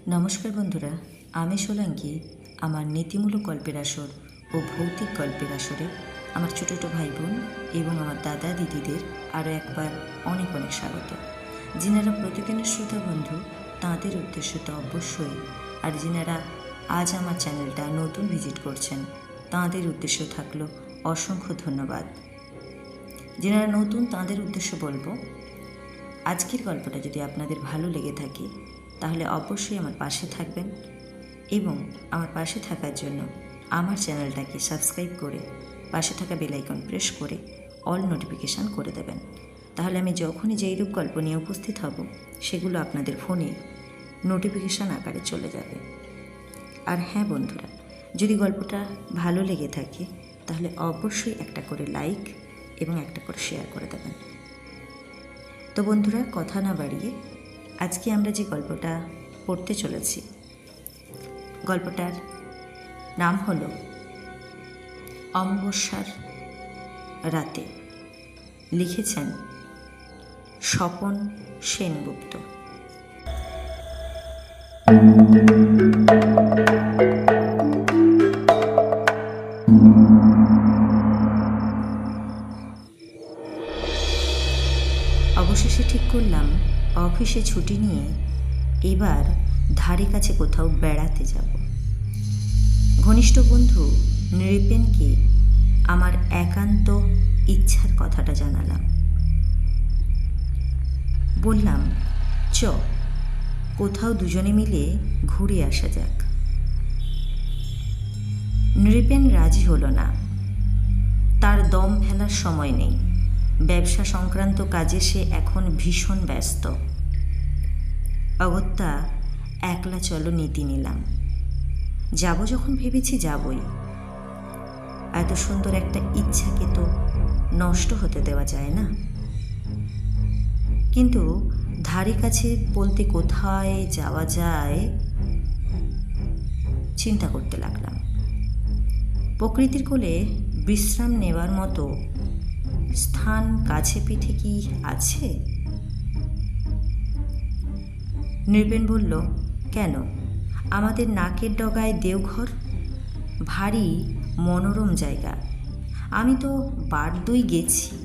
নমস্কার বন্ধুরা, আমি সোলাঙ্কি। আমার নীতিমূলক গল্পের আসর ও ভৌতিক গল্পের আসরে আমার ছোটো ছোটো ভাই বোন এবং আমার দাদা দিদিদের আরও একবার অনেক অনেক স্বাগত। যিনারা প্রতিদিনের শ্রোতা বন্ধু তাঁদের উদ্দেশ্য তো অবশ্যই, আর যিনারা আজ আমার চ্যানেলটা নতুন ভিজিট করছেন তাঁদের উদ্দেশ্য থাকলো অসংখ্য ধন্যবাদ। যিনারা নতুন তাঁদের উদ্দেশ্য বলবো, আজকের গল্পটা যদি আপনাদের ভালো লেগে থাকে তাহলে অবশ্যই আমার পাশে থাকবেন এবং আমার পাশে থাকার জন্য আমার চ্যানেলটাকে সাবস্ক্রাইব করে পাশে থাকা বেল আইকন প্রেস করে অল নোটিফিকেশান করে দেবেন। তাহলে আমি যখনই যেইরূপ গল্প নিয়ে উপস্থিত হব সেগুলো আপনাদের ফোনে নোটিফিকেশান আকারে চলে যাবে। আর হ্যাঁ বন্ধুরা, যদি গল্পটা ভালো লেগে থাকে তাহলে অবশ্যই একটা করে লাইক এবং একটা করে শেয়ার করে দেবেন। তো বন্ধুরা, কথা না বাড়িয়ে আজকে আমরা যে গল্পটা পড়তে চলেছি, গল্পটার নাম হলো অমাবস্যার রাতে। লিখেছেন স্বপন সেনগুপ্ত। অবশেষে ঠিক করলাম অফিসে ছুটি নিয়ে এবার ধারে কাছে কোথাও বেড়াতে যাব। ঘনিষ্ঠ বন্ধু নৃপেনকে আমার একান্ত ইচ্ছার কথাটা জানালাম। বললাম, কোথাও দুজনে মিলে ঘুরে আসা যাক। নৃপেন রাজি হলো না। তার দম ফেলার সময় নেই। ব্যবসা সংক্রান্ত কাজে সে এখন ভীষণ ব্যস্ত। অগত্যা একলা চলো নীতি নিলাম। যাব যখন ভেবেছি যাবই। এত সুন্দর একটা ইচ্ছাকে তো নষ্ট হতে দেওয়া যায় না। কিন্তু ধারে কাছে বলতে কোথায় যাওয়া যায় চিন্তা করতে লাগলাম। প্রকৃতির কোলে বিশ্রাম নেওয়ার মতো স্থান কাছে পিঠে কি আছে? নৃপেন বলল, কেন, আমাদের নাকের ডগায় দেওঘর, ভারী মনোরম জায়গা। আমি তো বারদই গেছি।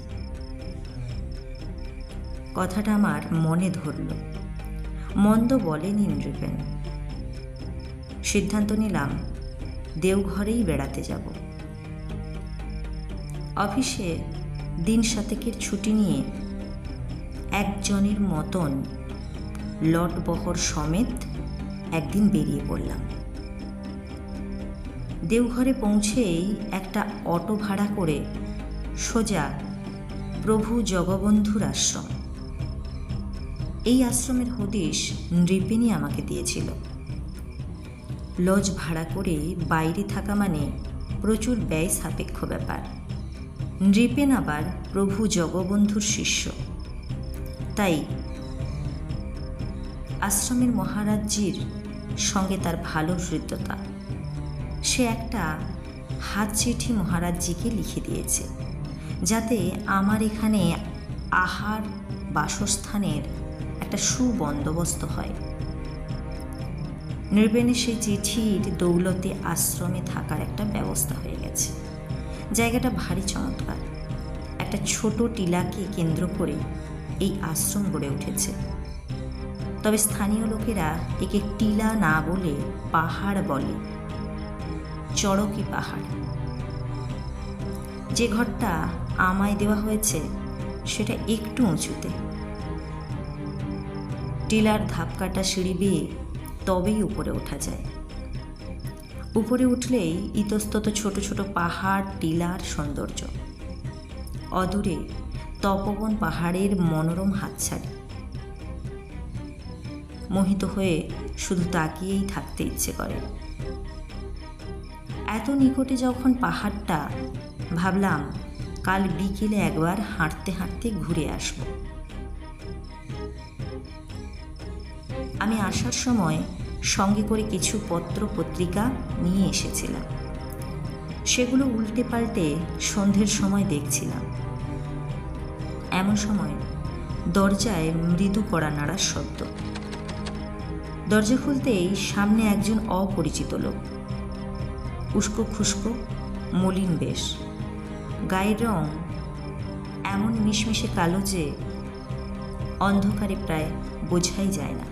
কথাটা আমার মনে ধরল। মন্দ বলেনি নৃপেন। সিদ্ধান্ত নিলাম দেওঘরেই বেড়াতে যাব। অফিসে দিন সাতেকের ছুটি নিয়ে একজনের মতন লটবহর সমেত একদিন বেরিয়ে পড়লাম। দেওঘরে পৌঁছেই একটা অটো ভাড়া করে সোজা প্রভু জগবন্ধুর আশ্রম। এই আশ্রমের হদিশ নৃপেনই আমাকে দিয়েছিল। লজ ভাড়া করে বাইরে থাকা মানে প্রচুর ব্যয় সাপেক্ষ ব্যাপার। নৃপেন আবার প্রভু জগবন্ধুর শিষ্য, তাই আশ্রমের মহারাজজির সঙ্গে তার ভালো হৃদ্যতা। সে একটা হাত চিঠি মহারাজজিকে লিখে দিয়েছে যাতে আমার এখানে আহার বাসস্থানের একটা সুবন্দোবস্ত হয়। নৃপেনের সেই চিঠির দৌলতে আশ্রমে থাকার একটা ব্যবস্থা হয়ে গেছে। জায়গাটা ভারী চমৎকার। একটা ছোট টিলাকে কেন্দ্র করে এই আশ্রম গড়ে উঠেছে। তবে স্থানীয় লোকেরা একে টিলা না বলে পাহাড় বলে, চড়কি পাহাড়। যে ঘরটা আমায় দেওয়া হয়েছে সেটা একটু উঁচুতে। টিলার ধাপকাটা সিঁড়ি বেয়ে তবেই উপরে ওঠা যায়। উপরে উঠলেই ইতস্তত ছোট ছোট পাহাড়, টিলার সৌন্দর্য। অদূরে তপবন পাহাড়ের মনোরম হাতছানি। মোহিত হয়ে শুধু তাকিয়েই থাকতে ইচ্ছে করে। এত নিকটে যখন পাহাড়টা, ভাবলাম কাল বিকেলে একবার হাঁটতে হাঁটতে ঘুরে আসব। আমি আসার সময় সঙ্গে করে কিছু পত্র পত্রিকা নিয়ে এসেছিলাম। সেগুলো উল্টে পাল্টে সন্ধ্যের সময় দেখছিলাম। এমন সময় দরজায় মৃদু কড়া নাড়ার শব্দ। দরজা খুলতেই সামনে একজন অপরিচিত লোক, উস্কো খুস্কো, মলিন বেশ, গায়ের রং এমন মিশমিশে কালো যে অন্ধকারে প্রায় বোঝাই যায় না।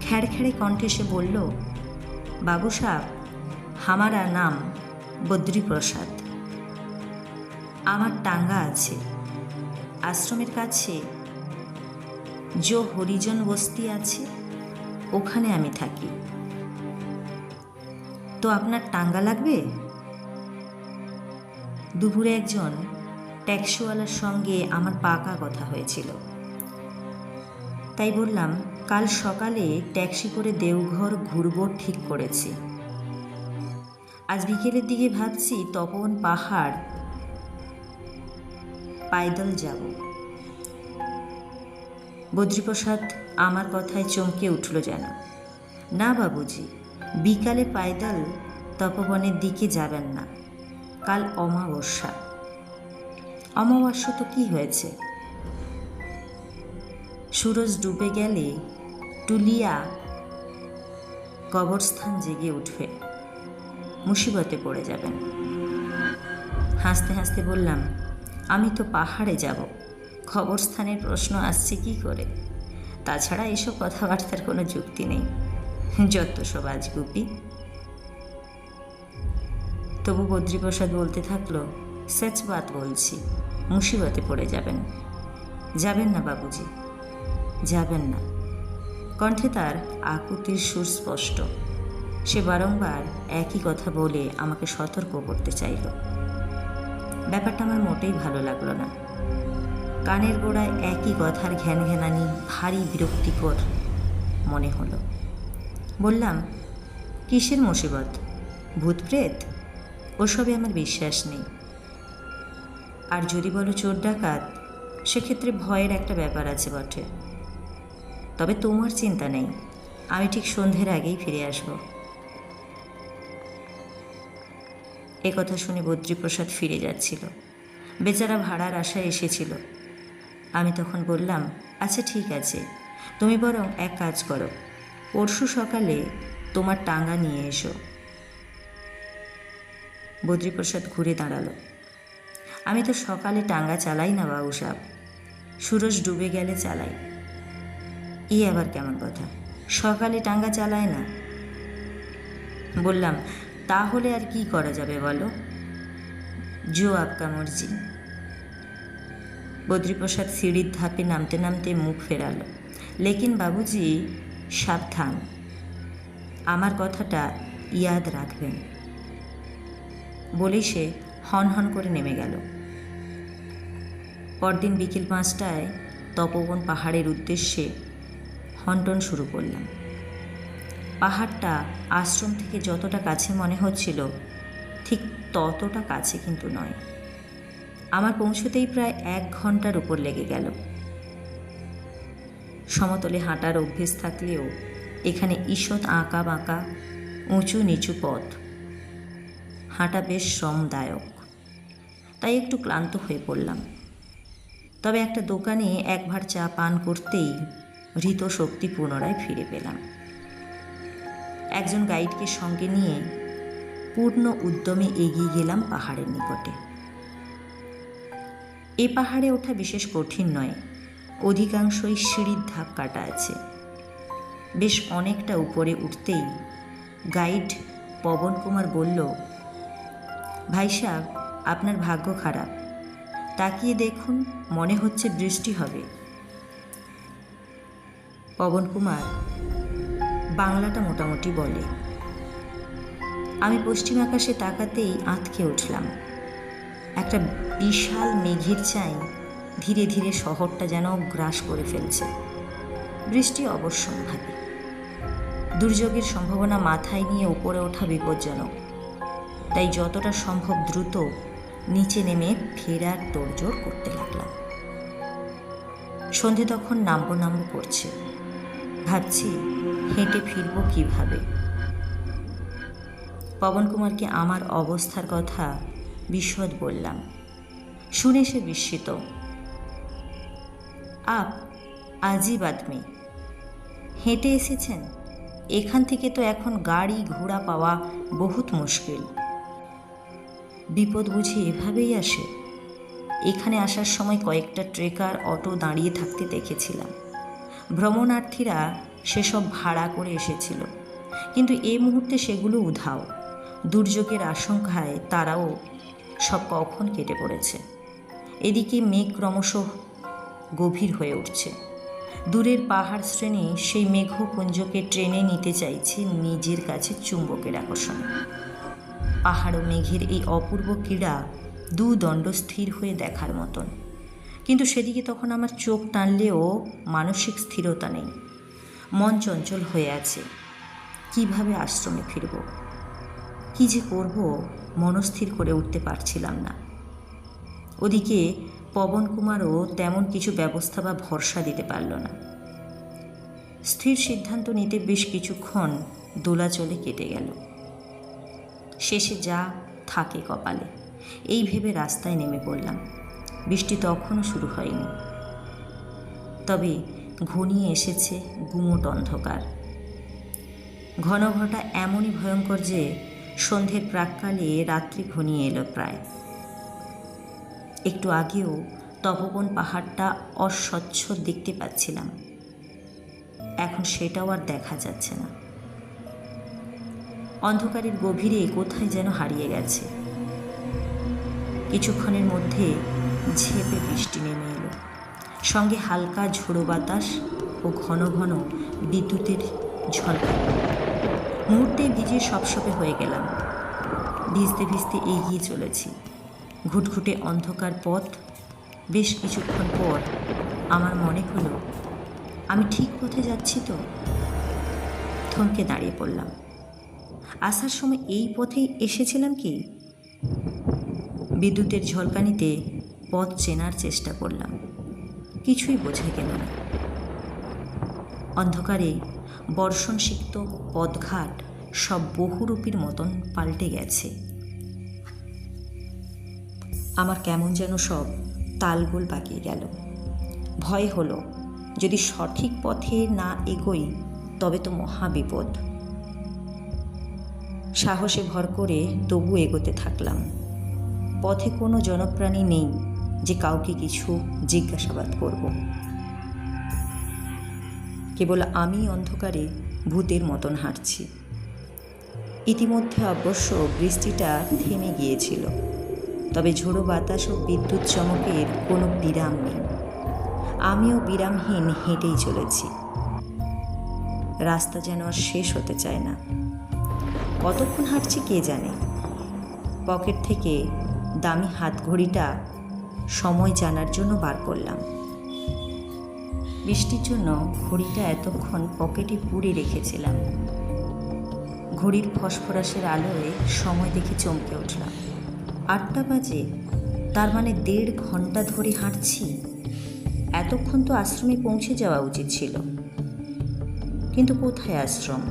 খ্যাড়খ্যাড়ে কণ্ঠে সে বলল, বাবু সাহেব, হামারা নাম বদ্রী প্রসাদ। আমার টাঙ্গা আছে আশ্রমের কাছে, जो হরিজন বস্তি আছে ওখানে আমি থাকি। তো আপনার টাঙ্গা লাগবে? দুপুরে একজন ট্যাক্সিওয়ালার সঙ্গে আমার পাকা কথা হয়েছিল, তাই বললাম কাল সকালে ট্যাক্সি করে দেওঘর ঘুরব ঠিক করেছি। আজ বিকেলের দিকে ভাবছি তপন পাহাড় পায়দল যাব। বদ্রীপ্রসাদ আমার কথায় চমকে উঠল যেন। না বাবুজি, বিকালে পায়দল তপবনের দিকে যাবেন না, কাল অমাবস্যা। অমাবস্যা তো কি হয়েছে? সূরজ ডুবে গেলে টুলিয়া কবরস্থান জেগে উঠবে, মুসিবতে পড়ে যাবেন। হাসতে হাসতে বললাম, আমি তো পাহাড়ে যাব, কবরস্থানের প্রশ্ন আসছে কি করে? তাছাড়া এসব কথাবার্তার কোনো যুক্তি নেই, যত সব আজগুবি। তবু বদ্রীপ্রসাদ বলতে থাকলো, সচ বাত বলছি, মুসিবতে পড়ে যাবেন। যাবেন না বাবুজি, যাবেন না। কণ্ঠে তার আকুতির সুর স্পষ্ট। সে বারংবার একই কথা বলে আমাকে সতর্ক করতে চাইল। ব্যাপারটা আমার মোটেই ভালো লাগলো না। কানের গোড়ায় একই কথার ঘ্যানঘ্যানানি ভারী বিরক্তিকর মনে হলো। বললাম, কিসের মুসিবত? ভূতপ্রেত? ওসবে আমার বিশ্বাস নেই। আর যদি বলো চোর ডাকাত, সেক্ষেত্রে ভয়ের একটা ব্যাপার আছে বটে। তবে তোমার চিন্তা নেই, আমি ঠিক সন্ধ্যের আগেই ফিরে আসব। এ কথা শুনে বদ্রীপ্রসাদ ফিরে যাচ্ছিল। বেচারা ভাড়ার আশায় এসেছিল। আমি তখন বললাম, আচ্ছা ঠিক আছে, তুমি বরং এক কাজ করো, পরশু সকালে তোমার টাঙ্গা নিয়ে এসো। বদ্রীপ্রসাদ ঘুরে দাঁড়ালো। আমি তো সকালে টাঙ্গা চালাই না বাবু সাহেব, সূরজ ডুবে গেলে চালাই। আবার কেমন কথা? সকালে টাঙ্গা চালায় না? বললাম, তাহলে আর কি করা যাবে বলো? জো আপকা মর্জি। বদ্রীপ্রসাদ সিঁড়ির ধাপে নামতে নামতে মুখ ফেরালো। লেকিন বাবুজি সাবধান, আমার কথাটা ইয়াদ রাখবেন। বলেই সে হন হন করে নেমে গেল। পরদিন বিকেল 5টায় তপবন পাহাড়ের উদ্দেশ্যে হন্টন শুরু করলাম। পাহাড়টা আশ্রম থেকে যতটা কাছে মনে হচ্ছিল, ঠিক ততটা কাছে কিন্তু নয়। আমার পৌঁছতেই প্রায় 1 ঘন্টার উপর লেগে গেল। সমতলে হাঁটার অভ্যেস থাকলেও এখানে ঈষৎ আঁকা বাঁকা, উঁচু নিচু পথ। হাঁটা বেশ শ্রমদায়ক, তাই একটু ক্লান্ত হয়ে পড়লাম। তবে একটা দোকানে 1 ভাঁড় চা পান করতেই হৃত শক্তি পুনরায় ফিরে পেলাম। একজন গাইডকে সঙ্গে নিয়ে পূর্ণ উদ্যমে এগিয়ে গেলাম পাহাড়ের নিকটে। এ পাহাড়ে ওঠা বিশেষ কঠিন নয়, অধিকাংশই সিঁড়ির ধাপ কাটা আছে। বেশ অনেকটা উপরে উঠতেই গাইড পবন কুমার বলল, ভাই সাহেব, আপনার ভাগ্য খারাপ, তাকিয়ে দেখুন, মনে হচ্ছে বৃষ্টি হবে। পবন কুমার বাংলাটা মোটামুটি বলে। আমি পশ্চিম আকাশে তাকাতেই আঁতকে উঠলাম। একটা বিশাল মেঘের চাই ধীরে ধীরে শহরটা যেন গ্রাস করে ফেলছে। বৃষ্টি অবশ্যম্ভাবী। দুর্যোগের সম্ভাবনা মাথায় নিয়ে উপরে ওঠা বিপজ্জনক, তাই যতটা সম্ভব দ্রুত নিচে নেমে ফেরার তোড়জোড় করতে লাগলাম। সন্ধে তখন নামবো করছে। ভাবছি হেঁটে ফিরব কিভাবে। পবন কুমারকে আমার অবস্থার কথা বিশদ বললাম। শুনে সে বিস্মিত। আপ আজীব আদমি, হেঁটে এসেছেন? এখান থেকে তো এখন গাড়ি ঘোড়া পাওয়া বহুত মুশকিল। বিপদ বুঝি এভাবেই আসে? এখানে আসার সময় কয়েকটা ট্রেকার অটো দাঁড়িয়ে থাকতে দেখেছিলাম। ভ্রমণার্থীরা সেসব ভাড়া করে এসেছিল, কিন্তু এই মুহূর্তে সেগুলো উধাও। দুর্যোগের আশঙ্কায় তারাও সব কখন কেটে পড়েছে। এদিকে মেঘ ক্রমশ গভীর হয়ে উঠছে। দূরের পাহাড় শ্রেণী সেই মেঘপুঞ্জকে ট্রেনে নিতে চাইছে নিজের কাছে চুম্বকের আকর্ষণে। পাহাড় ও মেঘের এই অপূর্ব ক্রীড়া দুদণ্ড স্থির হয়ে দেখার মতন, কিন্তু সেদিকে তখন আমার চোখ টানলেও মানসিক স্থিরতা নেই। মন চঞ্চল হয়ে আছে। কিভাবে আশ্রমে ফিরব, কি যে করব মনস্থির করে উঠতে পারছিলাম না। ওদিকে পবন কুমারও তেমন কিছু ব্যবস্থা বা ভরসা দিতে পারল না। স্থির সিদ্ধান্ত নিতে বেশ কিছুক্ষণ দোলাচলে কেটে গেল। শেষে যা থাকে কপালে, এই ভেবে রাস্তায় নেমে পড়লাম। বৃষ্টি তখনও শুরু হয়নি, তবে ঘনিয়ে এসেছে গুমোট অন্ধকার। ঘন ঘটা এমনই ভয়ঙ্কর যে সন্ধ্যের প্রাক্কালে রাত্রি ঘনিয়ে এলো প্রায়। একটু আগেও তপবন পাহাড়টা অস্বচ্ছ দেখতে পাচ্ছিলাম, এখন সেটাও আর দেখা যাচ্ছে না। অন্ধকারের গভীরে কোথায় যেন হারিয়ে গেছে। কিছুক্ষণের মধ্যে ঝেঁপে বৃষ্টি নেমে এলো, সঙ্গে হালকা ঝোড়ো বাতাস ও ঘন ঘন বিদ্যুতের ঝলকানি। মুহূর্তে ভিজে সপসপে হয়ে গেলাম। ভিজতে ভিজতে এগিয়ে চলেছি। ঘুটঘুটে অন্ধকার পথ। বেশ কিছুক্ষণ পর আমার মনে হলো আমি ঠিক পথে যাচ্ছি তো। থমকে দাঁড়িয়ে পড়লাম। আসার সময় এই পথেই এসেছিলাম কি? বিদ্যুতের ঝলকানিতে পথ চেনার চেষ্টা করলাম, কিছুই বোঝা গেল না। অন্ধকারে বর্ষণসিক্ত পথঘাট সব বহুরূপীর মতন পাল্টে গেছে। আমার কেমন যেন সব তালগোল পাকিয়ে গেল। ভয় হলো, যদি সঠিক পথে না এগোই তবে তো মহা বিপদ। সাহসে ভর করে তবু এগোতে থাকলাম। পথে কোনো জনপ্রাণী নেই যে কাউকে কিছু জিজ্ঞাসাবাদ করব। কেবল আমি অন্ধকারে ভূতের মতন হাঁটছি। ইতিমধ্যে অবশ্য বৃষ্টিটা থেমে গিয়েছিল, তবে ঝোড়ো বাতাস ও বিদ্যুৎ চমকের কোনো বিরাম নেই। আমিও বিরামহীন হেঁটেই চলেছি। রাস্তা যেন আর শেষ হতে চায় না। কতক্ষণ হাঁটছি কে জানে। পকেট থেকে দামি হাতঘড়িটা সময় জানার জন্য বার করলাম। বৃষ্টির জন্য ঘড়িটা এতক্ষণ পকেটে পুরে রেখেছিলাম। ঘড়ির ফসফরাসের আলোয় সময় দেখে চমকে উঠলাম। 8টা বাজে, তার মানে 1.5 ঘন্টা ধরে হাঁটছি। এতক্ষণ তো আশ্রমে পৌঁছে যাওয়া উচিত ছিল, কিন্তু কোথায় আশ্রম?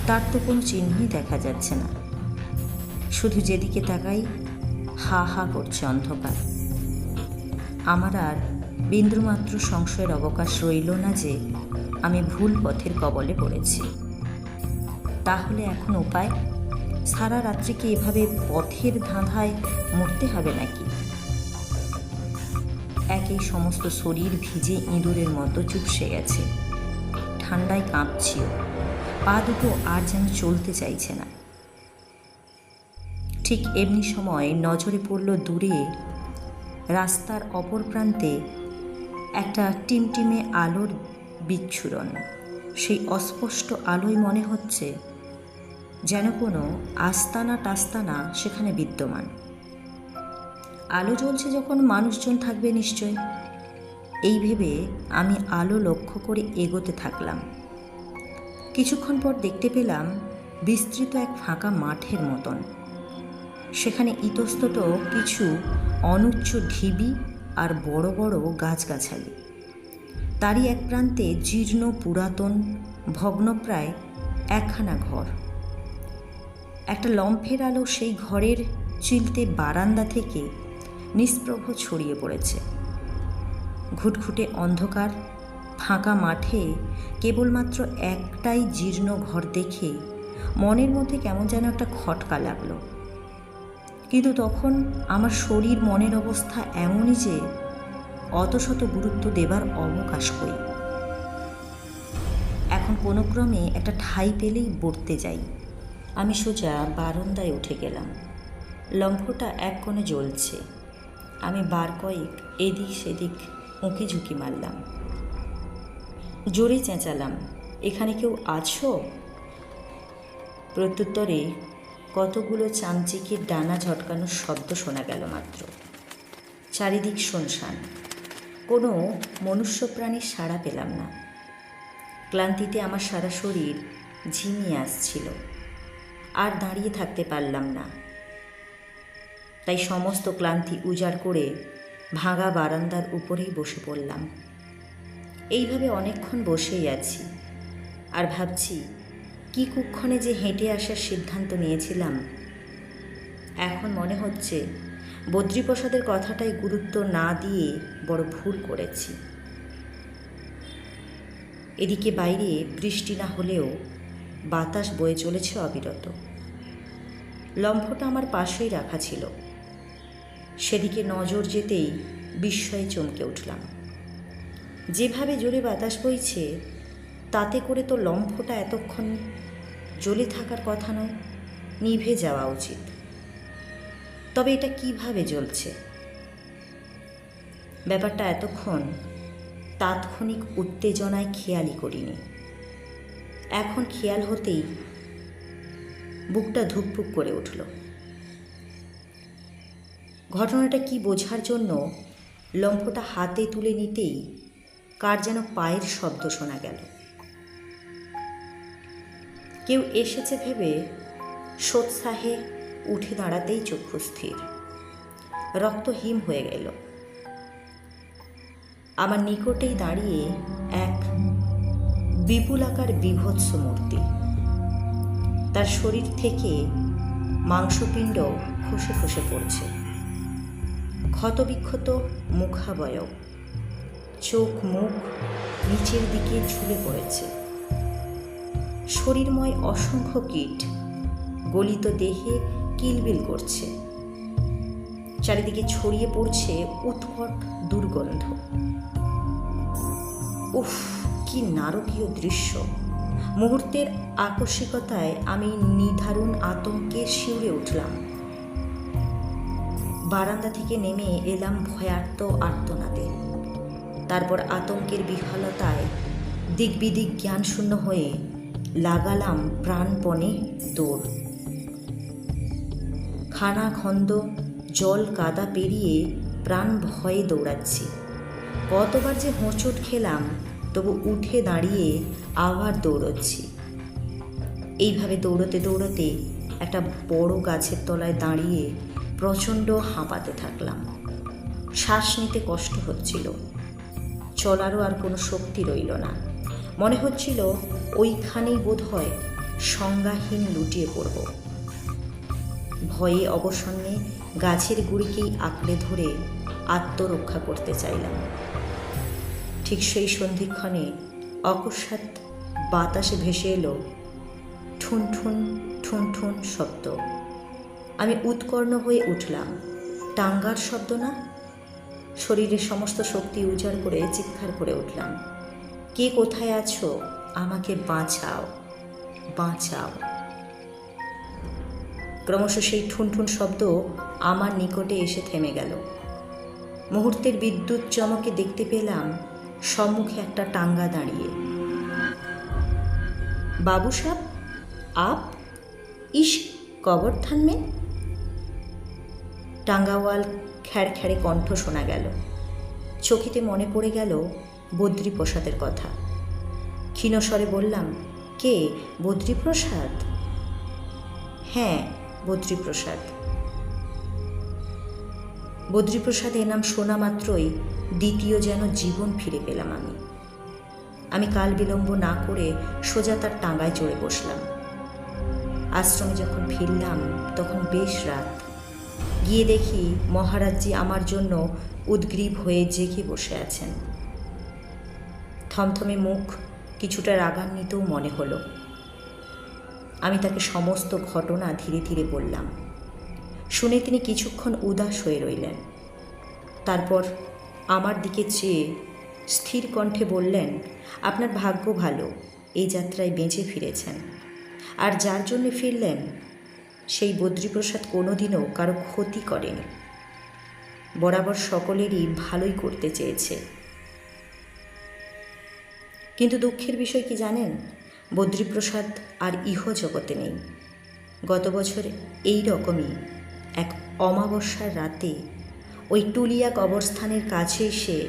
তার তো কোনো চিহ্নই দেখা যাচ্ছে না। শুধু যেদিকে তাকাই হা হা করছে অন্ধকার। আমার আর বিন্দুমাত্র সংশয়ের অবকাশ রইল না যে আমি ভুল পথের কবলে পড়েছি। তাহলে এখন উপায়? সারা রাত্রি কি এভাবে পথের ধাঁধায় মরতে হবে নাকি? একেই সমস্ত শরীর ভিজে ইঁদুরের মতো চুপসে গেছে। ঠান্ডায় কাঁপছিও। পা দুটো আর যেন চলতে চাইছে না। ঠিক এমনি সময় নজরে পড়ল দূরে রাস্তার অপর প্রান্তে একটা টিমটিমে আলোর বিচ্ছুরণ। সেই অস্পষ্ট আলোয় মনে হচ্ছে যেন কোনো আস্তানা টাস্তানা সেখানে বিদ্যমান। আলো জ্বলছে যখন মানুষজন থাকবে নিশ্চয়। এই ভেবে আমি আলো লক্ষ্য করে এগোতে থাকলাম। কিছুক্ষণ পর দেখতে পেলাম বিস্তৃত এক ফাঁকা মাঠের মতন। সেখানে ইতস্তত কিছু অনুচ্চ ঢিবি আর বড় বড় গাছগাছালি। তারই এক প্রান্তে জীর্ণ পুরাতন ভগ্নপ্রায় একখানা ঘর। একটা লম্ফের আলো সেই ঘরের চিলতে বারান্দা থেকে নিষ্প্রভ ছড়িয়ে পড়েছে। ঘুটঘুটে অন্ধকার, ফাঁকা মাঠে কেবলমাত্র একটাই জীর্ণ ঘর দেখে মনের মধ্যে কেমন যেন একটা খটকা লাগলো। কিন্তু তখন আমার শরীর মনের অবস্থা এমনই যে অত শত গুরুত্ব দেবার অবকাশ কই। এখন কোনো ক্রমে একটা ঠাঁই পেলেই বর্তে যাই। আমি সোজা বারান্দায় উঠে গেলাম। লম্ফটা এক কোণে জ্বলছে। আমি বার কয়েক এদিক সেদিক উঁকি ঝুঁকি মারলাম। জোরে চেঁচালাম, এখানে কেউ আছো? প্রত্যুত্তরে কতগুলো চামচিকির ডানা ঝটকানোর শব্দ শোনা গেল মাত্র। চারিদিক শুনশান, কোনো মনুষ্য প্রাণীর সাড়া পেলাম না। ক্লান্তিতে আমার সারা শরীর ঝিমিয়ে আসছিল। আর দাঁড়িয়ে থাকতে পারলাম না। তাই সমস্ত ক্লান্তি উজাড় করে ভাঙা বারান্দার উপরেই বসে পড়লাম। এইভাবে অনেকক্ষণ বসেই আছি আর ভাবছি কি কুক্ষণে যে হেঁটে আসার সিদ্ধান্ত নিয়েছিলাম। এখন মনে হচ্ছে বদ্রীপ্রসাদের কথাটাই গুরুত্ব না দিয়ে বড় ভুল করেছি। এদিকে বাইরে বৃষ্টি না হলেও বাতাস বয়ে চলেছে অবিরত। লম্ফটা আমার পাশেই রাখা ছিল। সেদিকে নজর যেতেই বিস্ময়ে চমকে উঠলাম। যেভাবে জোরে বাতাস বইছে তাতে করে তো লম্ফটা এতক্ষণ জ্বলে থাকার কথা নয়, নিভে যাওয়া উচিত। তবে এটা কিভাবে জ্বলছে? ব্যাপারটা এতক্ষণ তাৎক্ষণিক উত্তেজনায় খেয়ালই করিনি। এখন খেয়াল হতেই বুকটা ধুকপুক করে উঠল। ঘটনাটা কি বোঝার জন্য লম্ফটা হাতে তুলে নিতেই কার যেন পায়ের শব্দ শোনা গেল। কেউ এসেছে ভেবে সোৎসাহে উঠে দাঁড়াতেই চক্ষু স্থির। রক্ত হিম হয়ে গেল। আমার নিকটেই দাঁড়িয়ে এক বিপুলাকার বীভৎস মূর্তি। তার শরীর থেকে মাংসপিণ্ড খসে খসে পড়ছে। ক্ষতবিক্ষত মুখাবয়ব, চোখ মুখ নিচের দিকে ঝুলে পড়েছে। শরীরময় অসংখ্য কীট গলিত দেহে কিলবিল করছে। চারিদিকে ছড়িয়ে পড়ছে উৎকট দুর্গন্ধ। উফ, কি নারকীয় দৃশ্য! মুহূর্তের আকস্মিকতায় আমি নিদারুণ আতঙ্কে শিউরে উঠলাম। বারান্দা থেকে নেমে এলাম ভয়ার্ত আর্তনাদে। তারপর আতঙ্কের বিহ্বলতায় দিক বিদিক জ্ঞানশূন্য হয়ে লাগালাম প্রাণপণে দৌড়। খানা খন্দ জল কাদা পেরিয়ে প্রাণ ভয়ে দৌড়াচ্ছি। কতবার যে হোঁচট খেলাম, তবু উঠে দাঁড়িয়ে আবার দৌড়চ্ছি। এইভাবে দৌড়তে দৌড়তে একটা বড় গাছের তলায় দাঁড়িয়ে প্রচণ্ড হাঁপাতে থাকলাম। শ্বাস নিতে কষ্ট হচ্ছিল। চলারও আর কোনো শক্তি রইল না। মনে হচ্ছিল ওইখানেই বোধহয় সংজ্ঞাহীন লুটিয়ে পড়ব। ভয়ে অবসন্নে গাছের গুড়িকেই আঁকড়ে ধরে আত্মরক্ষা করতে চাইলাম। ঠিক সেই সন্ধিক্ষণে অকস্মাৎ বাতাসে ভেসে এলো ঠুন ঠুন ঠুন ঠুন শব্দ। আমি উৎকর্ণ হয়ে উঠলাম। টাঙ্গার শব্দ না? শরীরের সমস্ত শক্তি উজাড় করে চিৎকার করে উঠলাম, কে কোথায় আছো? আমাকে বাঁচাও, বাঁচাও! ক্রমশ সেই ঠুন ঠুন শব্দ আমার নিকটে এসে থেমে গেল। মুহূর্তের বিদ্যুৎ চমকে দেখতে পেলাম সম্মুখে একটা টাঙ্গা দাঁড়িয়ে। বাবু সাহেব, আপ ইস কবরথান মে? টাঙ্গাওয়াল খ্যাড়খ্যাড়ে কণ্ঠ শোনা গেল। চোখেতে মনে পড়ে গেল বদ্রীপ্রসাদের কথা। ক্ষীণস্বরে বললাম, কে? বদ্রীপ্রসাদ? হ্যাঁ, বদ্রীপ্রসাদ। বদ্রীপ্রসাদ এ নাম শোনা মাত্রই দ্বিতীয় যেন জীবন ফিরে পেলাম আমি কাল বিলম্ব না করে সোজা তার টাঙ্গায় চড়ে বসলাম। আশ্রমে যখন ফিরলাম তখন বেশ রাত। গিয়ে দেখি মহারাজজি আমার জন্য উদ্গ্রীব হয়ে জেগে বসে আছেন। থমথমে মুখ কিছুটা রাগান্বিতও মনে হলো। আমি তাকে সমস্ত ঘটনা ধীরে ধীরে বললাম। শুনে তিনি কিছুক্ষণ উদাস হয়ে রইলেন। তারপর আমার দিকে চেয়ে স্থির কণ্ঠে বললেন, আপনার ভাগ্য ভালো, এই যাত্রায় বেঁচে ফিরেছেন। আর যার জন্য ফিরলেন সেই বদ্রীপ্রসাদ কোনোদিনও কারো ক্ষতি করেনি, বরাবর সকলেরই ভালোই করতে চেয়েছে। কিন্তু দুঃখের বিষয় কি জানেন, বদ্রীপ্রসাদ আর ইহজগতে নেই। গত বছর এই রকমই এক অমাবস্যার রাতে ওই টুলিয়া কবরস্থানের কাছে এসে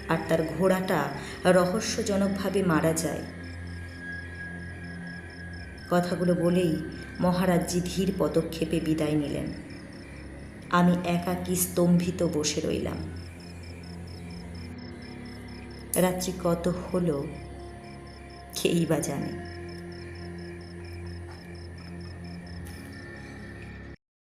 আর তার ঘোড়াটা রহস্যজনকভাবে মারা যায়। কথাগুলো বলেই মহারাজজি ধীর পদক্ষেপে বিদায় নিলেন। আমি একাকী স্তম্ভিত বসে রইলাম। রাত্রি কত হলো কেই বা জানে।